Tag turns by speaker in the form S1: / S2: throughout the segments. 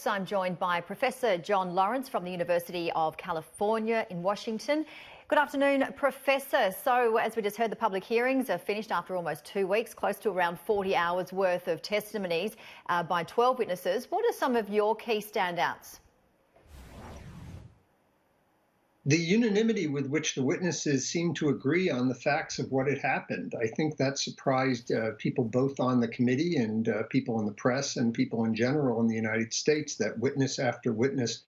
S1: I'm joined by Professor John Lawrence from the University of California in Washington. Good afternoon, Professor. So, as we just heard, the public hearings are finished after almost 2 weeks, close to around 40 hours worth of testimonies by 12 witnesses. What are some of your key standouts?
S2: The unanimity with which the witnesses seemed to agree on the facts of what had happened. I think that surprised people both on the committee and people in the press and people in general in the United States, that witness after witness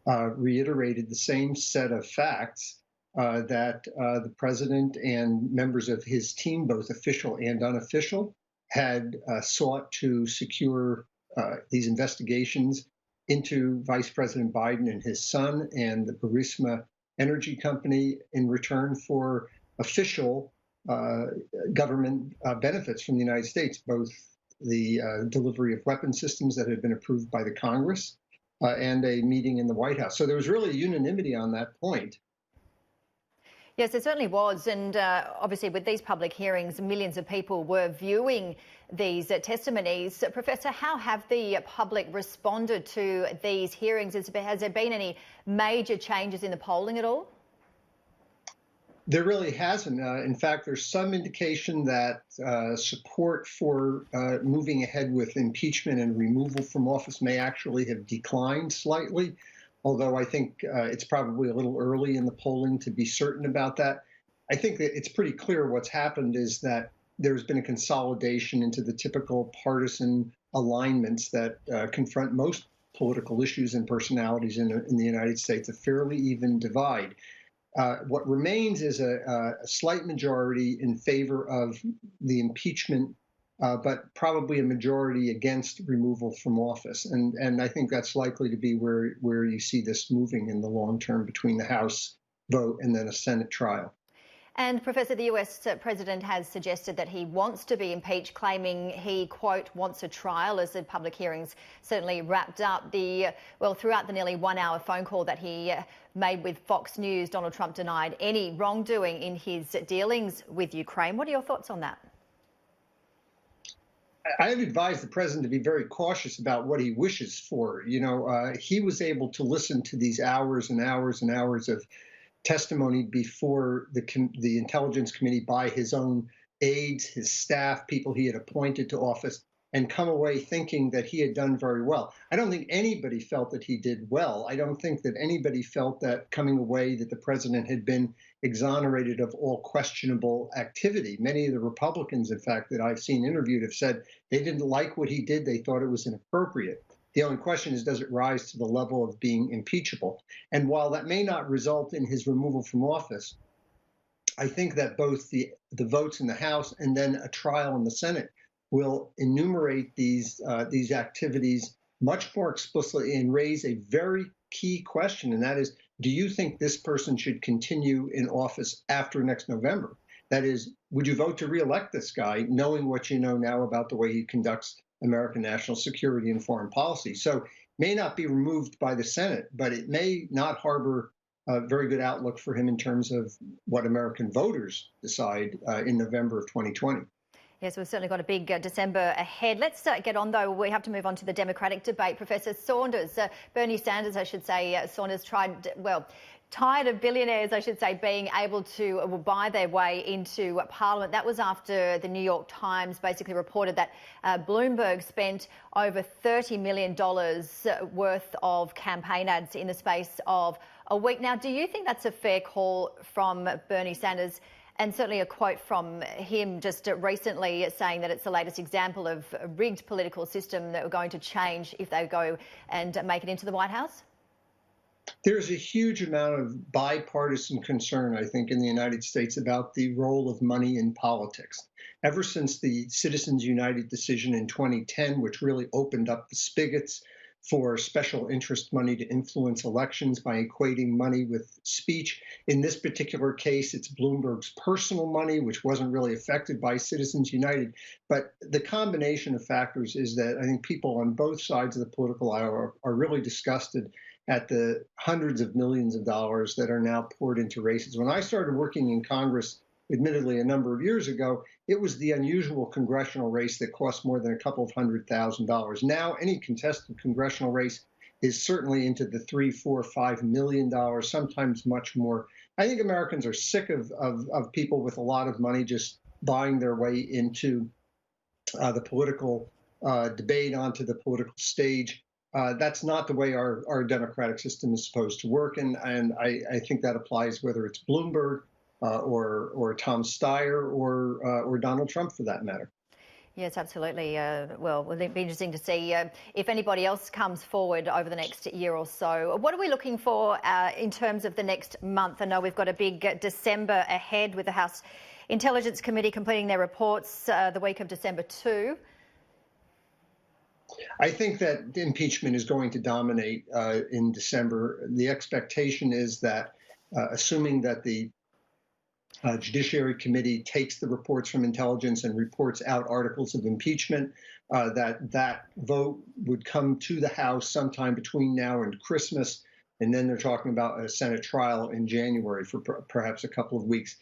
S2: reiterated the same set of facts that the president and members of his team, both official and unofficial, had sought to secure these investigations into Vice President Biden and his son and the Burisma energy company in return for official government benefits from the United States, both the delivery of weapon systems that had been approved by the Congress and a meeting in the White House. So there was really unanimity on that point.
S1: Yes, it certainly was. And obviously with these public hearings, millions of people were viewing these testimonies. Professor, how have the public responded to these hearings? Has there been any major changes in the polling at all?
S2: There really hasn't. In fact, there's some indication that support for moving ahead with impeachment and removal from office may actually have declined slightly. Although I think it's probably a little early in the polling to be certain about that. I think that it's pretty clear what's happened is that there's been a consolidation into the typical partisan alignments that confront most political issues and personalities in the United States, a fairly even divide. What remains is a slight majority in favor of the impeachment, but probably a majority against removal from office. And I think that's likely to be where you see this moving in the long term between the House vote and then a Senate trial.
S1: And Professor, the US President has suggested that he wants to be impeached, claiming he, quote, wants a trial, as the public hearings certainly wrapped up. Throughout the nearly 1 hour phone call that he made with Fox News, Donald Trump denied any wrongdoing in his dealings with Ukraine. What are your thoughts on that?
S2: I have advised the president to be very cautious about what he wishes for. He was able to listen to these hours and hours and hours of testimony before the Intelligence Committee by his own aides, his staff, people he had appointed to office, and come away thinking that he had done very well. I don't think anybody felt that he did well. I don't think that anybody felt that coming away that the president had been exonerated of all questionable activity. Many of the Republicans, in fact, that I've seen interviewed have said they didn't like what he did. They thought it was inappropriate. The only question is, does it rise to the level of being impeachable? And while that may not result in his removal from office, I think that both the votes in the House and then a trial in the Senate will enumerate these activities much more explicitly and raise a very key question, and that is, do you think this person should continue in office after next November? That is, would you vote to reelect this guy, knowing what you know now about the way he conducts American national security and foreign policy? So it may not be removed by the Senate, but it may not harbor a very good outlook for him in terms of what American voters decide in November of 2020.
S1: Yes, we've certainly got a big December ahead. Let's get on, though. We have to move on to the Democratic debate. Professor Bernie Sanders, I should say, tired of billionaires, I should say, being able to buy their way into Parliament. That was after the New York Times basically reported that Bloomberg spent over $30 million worth of campaign ads in the space of a week. Now, do you think that's a fair call from Bernie Sanders? And certainly a quote from him just recently saying that it's the latest example of a rigged political system that we're going to change if they go and make it into the White House?
S2: There's a huge amount of bipartisan concern, I think, in the United States about the role of money in politics. Ever since the Citizens United decision in 2010, which really opened up the spigots for special interest money to influence elections by equating money with speech. In this particular case, it's Bloomberg's personal money, which wasn't really affected by Citizens United. But the combination of factors is that I think people on both sides of the political aisle are really disgusted at the hundreds of millions of dollars that are now poured into races. When I started working in Congress, admittedly a number of years ago, it was the unusual congressional race that cost more than a couple of $100,000. Now, any contested congressional race is certainly into the $3, $4, $5 million, sometimes much more. I think Americans are sick of people with a lot of money just buying their way into the political debate, onto the political stage. That's not the way our democratic system is supposed to work, and I think that applies whether it's Bloomberg or Tom Steyer or Donald Trump, for that matter.
S1: Yes, absolutely. Well, it'll be interesting to see if anybody else comes forward over the next year or so. What are we looking for in terms of the next month? I know we've got a big December ahead with the House Intelligence Committee completing their reports the week of December 2.
S2: I think that impeachment is going to dominate in December. The expectation is that, assuming that the Judiciary Committee takes the reports from intelligence and reports out articles of impeachment, that vote would come to the House sometime between now and Christmas. And then they're talking about a Senate trial in January for perhaps a couple of weeks.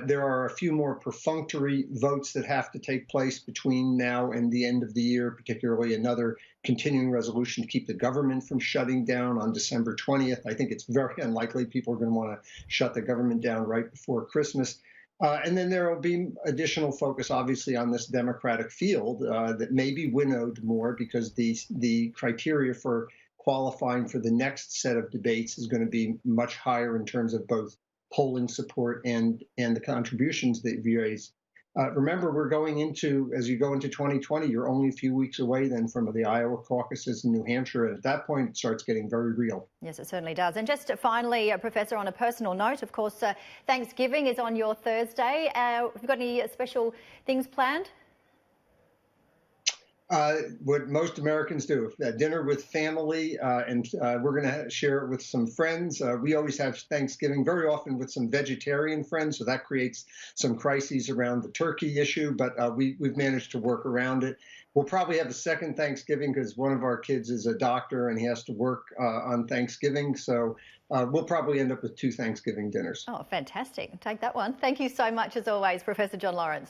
S2: There are a few more perfunctory votes that have to take place between now and the end of the year, particularly another continuing resolution to keep the government from shutting down on December 20th. I think it's very unlikely people are going to want to shut the government down right before Christmas. And then there will be additional focus, obviously, on this Democratic field that may be winnowed more because the criteria for qualifying for the next set of debates is going to be much higher in terms of both polling support and the contributions that you raise. Remember, we're going into, as you go into 2020, you're only a few weeks away then from the Iowa caucuses in New Hampshire. And at that point, it starts getting very real.
S1: Yes, it certainly does. And just finally, Professor, on a personal note, of course, Thanksgiving is on your Thursday. Have you got any special things planned?
S2: What most Americans do, dinner with family, and we're going to share it with some friends. We always have Thanksgiving very often with some vegetarian friends, so that creates some crises around the turkey issue, but we've managed to work around it. We'll probably have a second Thanksgiving because one of our kids is a doctor and he has to work on Thanksgiving, so we'll probably end up with 2 Thanksgiving dinners.
S1: Oh, fantastic. Take that one. Thank you so much, as always, Professor John Lawrence.